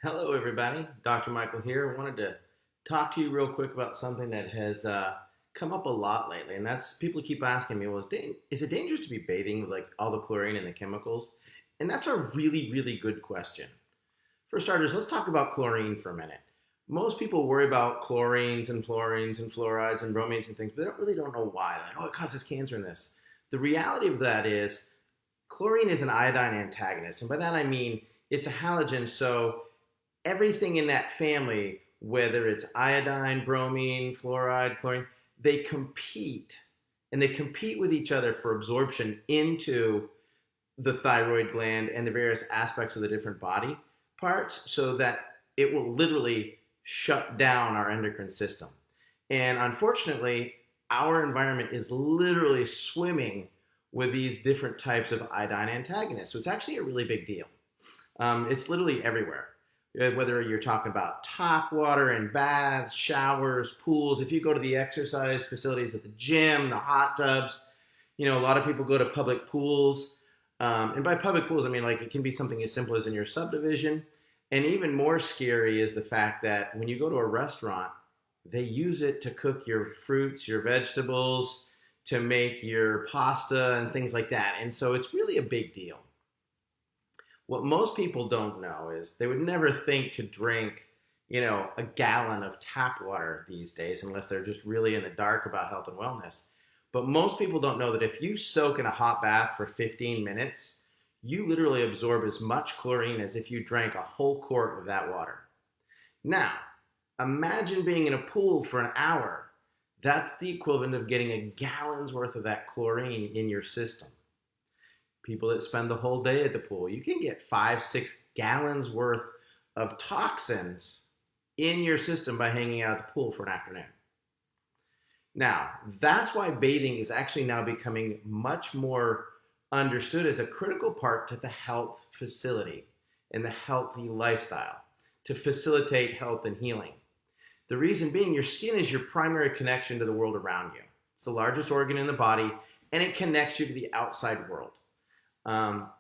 Hello, everybody. Dr. Michael here. I wanted to talk to you real quick about something that has come up a lot lately, and that's people keep asking me, "Well, is it dangerous to be bathing with like all the chlorine and the chemicals?" And that's a really, really good question. For starters, let's talk about chlorine for a minute. Most people worry about chlorines and fluorines and fluorides and bromates and things, but they really don't know why. Like, oh, it causes cancer in this. The reality of that is chlorine is an iodine antagonist, and by that I mean it's a halogen, so everything in that family, whether it's iodine, bromine, fluoride, chlorine, they compete and they compete with each other for absorption into the thyroid gland and the various aspects of the different body parts so that it will literally shut down our endocrine system. And unfortunately, our environment is literally swimming with these different types of iodine antagonists. So it's actually a really big deal. It's literally everywhere. Whether you're talking about top water in baths, showers, pools, if you go to the exercise facilities at the gym, the hot tubs, a lot of people go to public pools. And by public pools, I mean like it can be something as simple as in your subdivision. And even more scary is the fact that when you go to a restaurant, they use it to cook your fruits, your vegetables, to make your pasta and things like that. And so it's really a big deal. What most people don't know is they would never think to drink, a gallon of tap water these days unless they're just really in the dark about health and wellness. But most people don't know that if you soak in a hot bath for 15 minutes, you literally absorb as much chlorine as if you drank a whole quart of that water. Now, imagine being in a pool for an hour. That's the equivalent of getting a gallon's worth of that chlorine in your system. People that spend the whole day at the pool, you can get 5-6 gallons worth of toxins in your system by hanging out at the pool for an afternoon. Now, that's why bathing is actually now becoming much more understood as a critical part to the health facility and the healthy lifestyle to facilitate health and healing. The reason being, your skin is your primary connection to the world around you. It's the largest organ in the body, and it connects you to the outside world.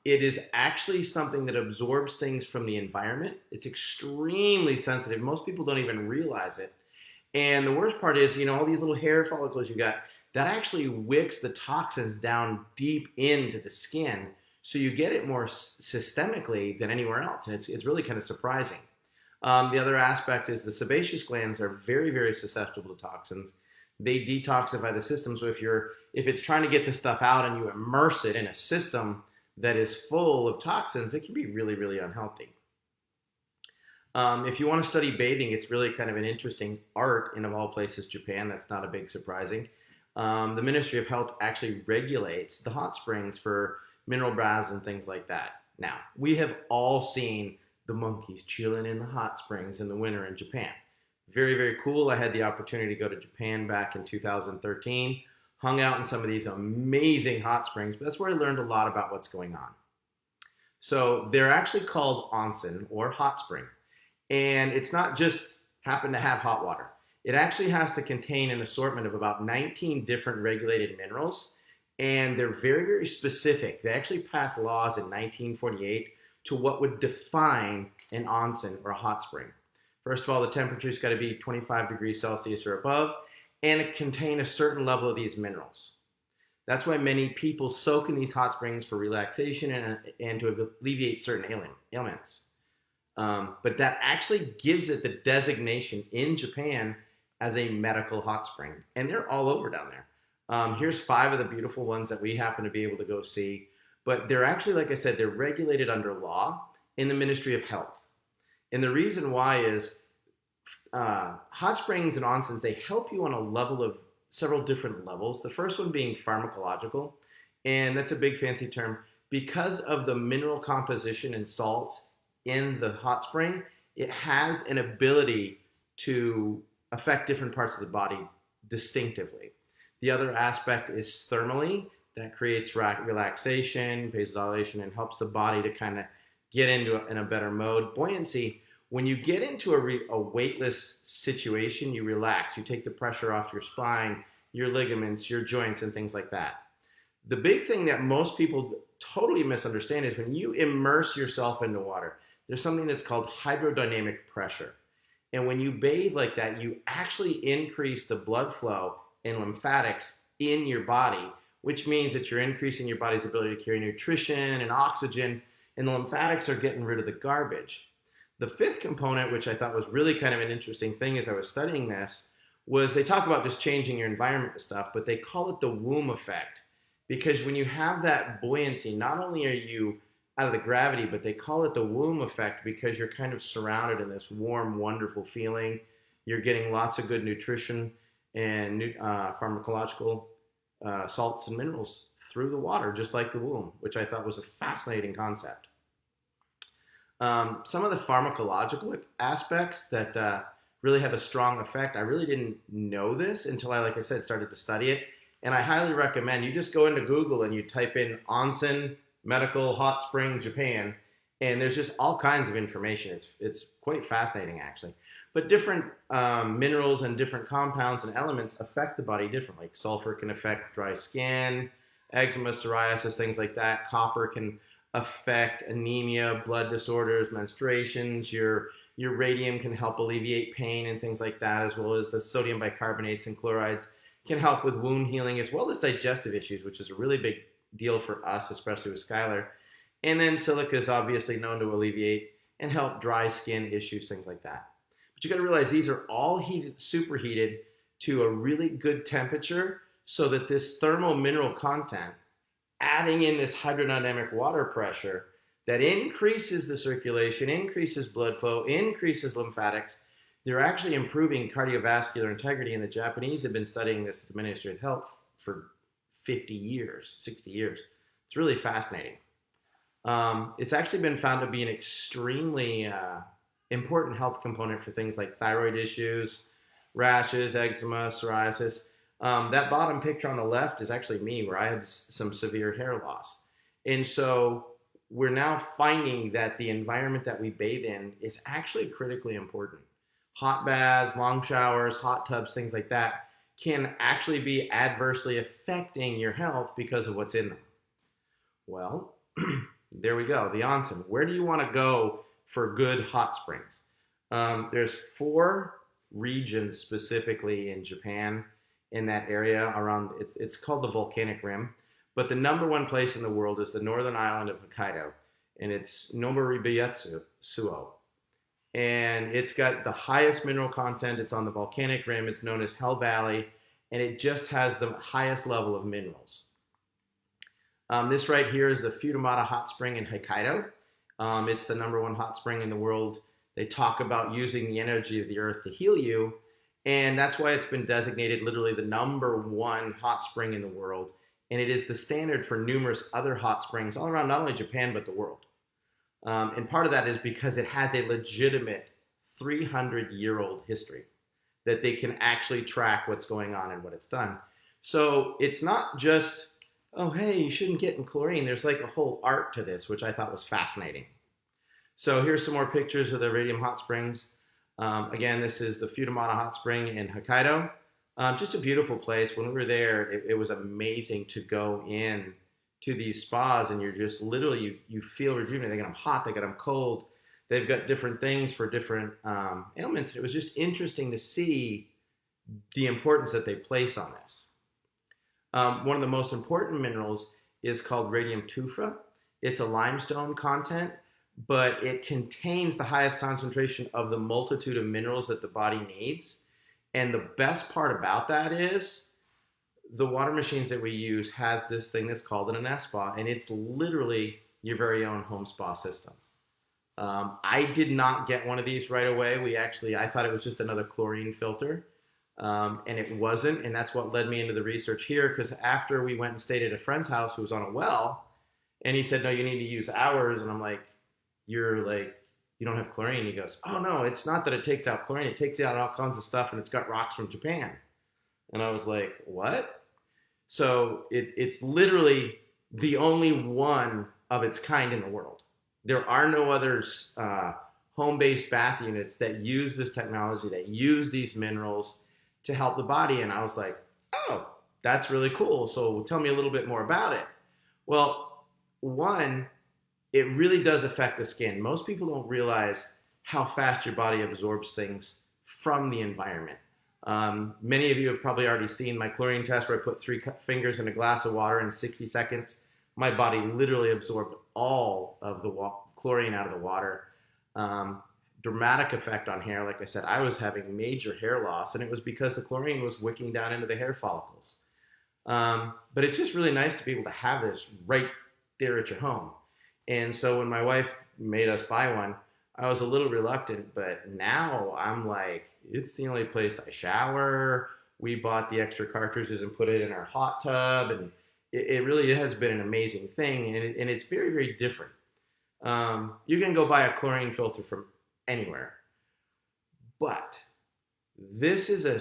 It is actually something that absorbs things from the environment. It's extremely sensitive. Most people don't even realize it. And the worst part is, all these little hair follicles you got, that actually wicks the toxins down deep into the skin. So you get it more systemically than anywhere else. And it's really kind of surprising. The other aspect is the sebaceous glands are very, very susceptible to toxins. They detoxify the system. So if it's trying to get the stuff out and you immerse it in a system that is full of toxins, it can be really, really unhealthy. If you want to study bathing, it's really kind of an interesting art in, of all places, Japan. That's not a big surprising. The Ministry of Health actually regulates the hot springs for mineral baths and things like that. Now, we have all seen the monkeys chilling in the hot springs in the winter in Japan. Very, very cool. I had the opportunity to go to Japan back in 2013. Hung out in some of these amazing hot springs, but that's where I learned a lot about what's going on. So they're actually called onsen or hot spring. And it's not just happen to have hot water. It actually has to contain an assortment of about 19 different regulated minerals. And they're very, very specific. They actually passed laws in 1948 to what would define an onsen or a hot spring. First of all, the temperature's got to be 25 degrees Celsius or above, and it contain a certain level of these minerals. That's why many people soak in these hot springs for relaxation and to alleviate certain ailments. But that actually gives it the designation in Japan as a medical hot spring. And they're all over down there. Here's 5 of the beautiful ones that we happen to be able to go see. But they're actually, like I said, they're regulated under law in the Ministry of Health. And the reason why is hot springs and onsens, they help you on a level of several different levels. The first one being pharmacological, and that's a big fancy term. Because of the mineral composition and salts in the hot spring, it has an ability to affect different parts of the body distinctively. The other aspect is thermally, that creates relaxation, vasodilation, and helps the body to kind of get into in a better mode. Buoyancy, when you get into a weightless situation, you relax. You take the pressure off your spine, your ligaments, your joints, and things like that. The big thing that most people totally misunderstand is when you immerse yourself into water, there's something that's called hydrodynamic pressure. And when you bathe like that, you actually increase the blood flow and lymphatics in your body, which means that you're increasing your body's ability to carry nutrition and oxygen, and the lymphatics are getting rid of the garbage. The fifth component, which I thought was really kind of an interesting thing as I was studying this, was they talk about just changing your environment and stuff, but they call it the womb effect. Because when you have that buoyancy, not only are you out of the gravity, but they call it the womb effect because you're kind of surrounded in this warm, wonderful feeling. You're getting lots of good nutrition and pharmacological salts and minerals through the water, just like the womb, which I thought was a fascinating concept. Some of the pharmacological aspects that really have a strong effect, I really didn't know this until I, like I said, started to study it. And I highly recommend you just go into Google and you type in onsen medical hot spring Japan, and there's just all kinds of information. It's quite fascinating, actually. But different minerals and different compounds and elements affect the body differently. Like sulfur can affect dry skin, eczema, psoriasis, things like that. Copper can affect anemia, blood disorders, menstruations. Your radium can help alleviate pain and things like that, as well as the sodium bicarbonates and chlorides can help with wound healing, as well as digestive issues, which is a really big deal for us, especially with Skylar. And then silica is obviously known to alleviate and help dry skin issues, things like that. But you got to realize these are all superheated to a really good temperature so that this thermal mineral content, adding in this hydrodynamic water pressure that increases the circulation, increases blood flow, increases lymphatics, they're actually improving cardiovascular integrity. And the Japanese have been studying this at the Ministry of Health for 50 years, 60 years. It's really fascinating. It's actually been found to be an extremely important health component for things like thyroid issues, rashes, eczema, psoriasis. That bottom picture on the left is actually me, where I had some severe hair loss. And so we're now finding that the environment that we bathe in is actually critically important. Hot baths, long showers, hot tubs, things like that can actually be adversely affecting your health because of what's in them. Well, there we go, the onsen. Where do you want to go for good hot springs? There's 4 regions specifically in Japan, in that area around, it's called the volcanic rim, but the #1 place in the world is the northern island of Hokkaido, and it's Noboribetsuo. And it's got the highest mineral content. It's on the volcanic rim. It's known as Hell Valley, and it just has the highest level of minerals. This right here is the Futamata Hot Spring in Hokkaido. It's the #1 hot spring in the world. They talk about using the energy of the earth to heal you, and that's why it's been designated literally the #1 hot spring in the world. And it is the standard for numerous other hot springs all around not only Japan, but the world. And part of that is because it has a legitimate 300-year-old history that they can actually track what's going on and what it's done. So it's not just, oh, hey, you shouldn't get in chlorine. There's like a whole art to this, which I thought was fascinating. So here's some more pictures of the radium hot springs. Again, this is the Futamata Hot Spring in Hokkaido. Just a beautiful place. When we were there, it was amazing to go in to these spas, and you're just literally, you feel rejuvenated. They got them hot, they got them cold. They've got different things for different ailments. It was just interesting to see the importance that they place on this. One of the most important minerals is called radium tufa. It's a limestone content, but it contains the highest concentration of the multitude of minerals that the body needs. And the best part about that is the water machines that we use has this thing that's called an spa, and it's literally your very own home spa system. I did not get one of these right away. I thought it was just another chlorine filter, and it wasn't, and that's what led me into the research here, because after we went and stayed at a friend's house who was on a well, and he said, no, you need to use ours, and I'm like, you don't have chlorine? He goes, oh no, it's not that it takes out chlorine, it takes out all kinds of stuff, and it's got rocks from Japan. And I was like, what? So it's literally the only one of its kind in the world. There are no other home-based bath units that use this technology, that use these minerals to help the body. And I was like, oh, that's really cool. So tell me a little bit more about it. Well, one, it really does affect the skin. Most people don't realize how fast your body absorbs things from the environment. Many of you have probably already seen my chlorine test where I put 3 fingers in a glass of water in 60 seconds. My body literally absorbed all of the chlorine out of the water. Dramatic effect on hair. Like I said, I was having major hair loss, and it was because the chlorine was wicking down into the hair follicles. But it's just really nice to be able to have this right there at your home. And so when my wife made us buy one, I was a little reluctant, but now I'm like, it's the only place I shower. We bought the extra cartridges and put it in our hot tub, and it really has been an amazing thing, and it's very, very different. You can go buy a chlorine filter from anywhere, but this is a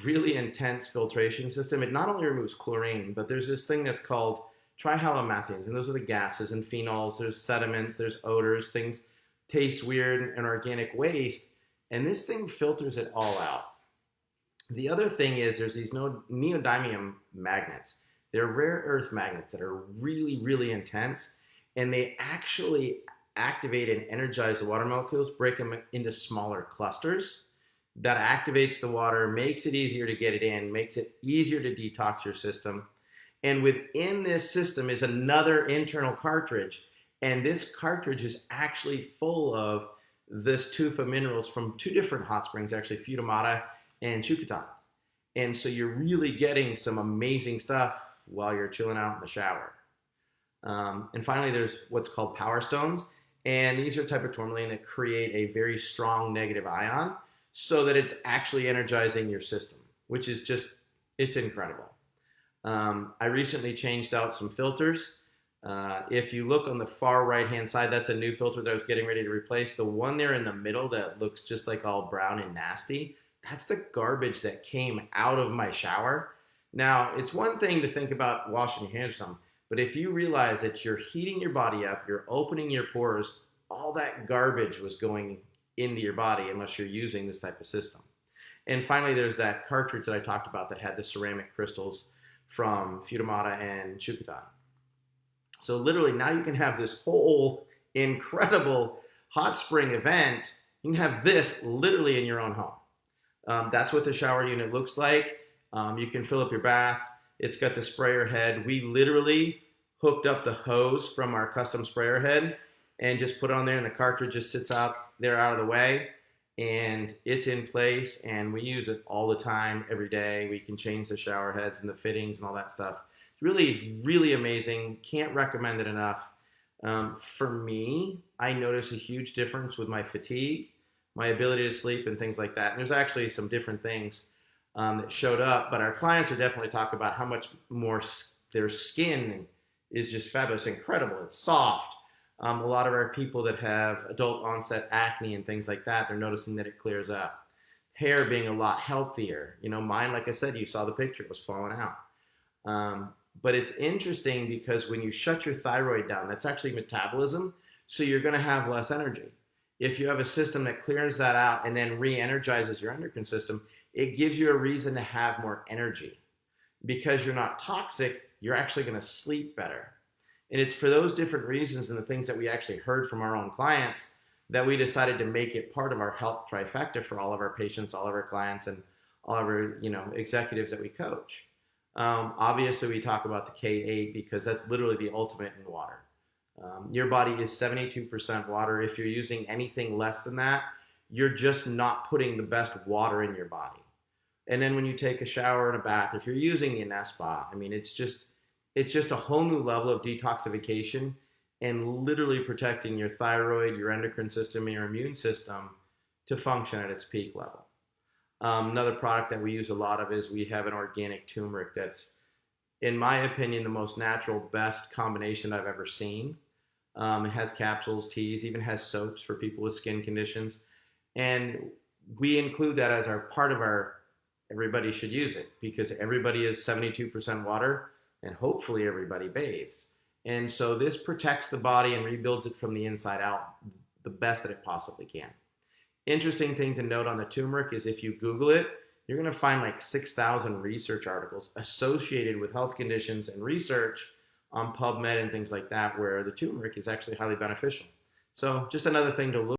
really intense filtration system. It not only removes chlorine, but there's this thing that's called trihalomethanes, and those are the gases and phenols. There's sediments, there's odors, things taste weird, and organic waste, and this thing filters it all out. The other thing is there's these neodymium magnets. They're rare earth magnets that are really, really intense, and they actually activate and energize the water molecules, break them into smaller clusters. That activates the water, makes it easier to get it in, makes it easier to detox your system. And within this system is another internal cartridge, and this cartridge is actually full of this tufa minerals from 2 different hot springs, actually Futamata and Chukotan. And so you're really getting some amazing stuff while you're chilling out in the shower. And finally, there's what's called power stones. And these are a type of tourmaline that create a very strong negative ion so that it's actually energizing your system, which is just, it's incredible. I recently changed out some filters. If you look on the far right-hand side, that's a new filter that I was getting ready to replace. The one there in the middle that looks just like all brown and nasty, that's the garbage that came out of my shower. Now, it's one thing to think about washing your hands or something, but if you realize that you're heating your body up, you're opening your pores, all that garbage was going into your body unless you're using this type of system. And finally, there's that cartridge that I talked about that had the ceramic crystals from Futamata and Chukotan. So literally now you can have this whole incredible hot spring event. You can have this literally in your own home. That's what the shower unit looks like. You can fill up your bath. It's got the sprayer head. We literally hooked up the hose from our custom sprayer head and just put it on there, and the cartridge just sits out there out of the way, and it's in place, and we use it all the time, every day. We can change the shower heads and the fittings and all that stuff. It's really, really amazing. Can't recommend it enough. For me, I notice a huge difference with my fatigue, my ability to sleep, and things like that. And there's actually some different things that showed up, but our clients are definitely talking about how much more their skin is just fabulous, incredible. It's soft. A lot of our people that have adult onset acne and things like that, they're noticing that it clears up. Hair being a lot healthier. You know, mine, like I said, you saw the picture, it was falling out. But it's interesting because when you shut your thyroid down, that's actually metabolism, so you're going to have less energy. If you have a system that clears that out and then re-energizes your endocrine system, it gives you a reason to have more energy. Because you're not toxic, you're actually going to sleep better. And it's for those different reasons and the things that we actually heard from our own clients that we decided to make it part of our health trifecta for all of our patients, all of our clients, and all of our executives that we coach. Obviously, we talk about the K8 because that's literally the ultimate in water. Your body is 72% water. If you're using anything less than that, you're just not putting the best water in your body. And then when you take a shower and a bath, if you're using the Spa, I mean, it's just a whole new level of detoxification and literally protecting your thyroid, your endocrine system, and your immune system to function at its peak level. Another product that we use a lot of is we have an organic turmeric that's, in my opinion, the most natural, best combination I've ever seen. It has capsules, teas, even has soaps for people with skin conditions. And we include that as our part of our, everybody should use it because everybody is 72% water and hopefully everybody bathes. And so this protects the body and rebuilds it from the inside out the best that it possibly can. Interesting thing to note on the turmeric is if you Google it, you're going to find like 6,000 research articles associated with health conditions and research on PubMed and things like that, where the turmeric is actually highly beneficial. So just another thing to look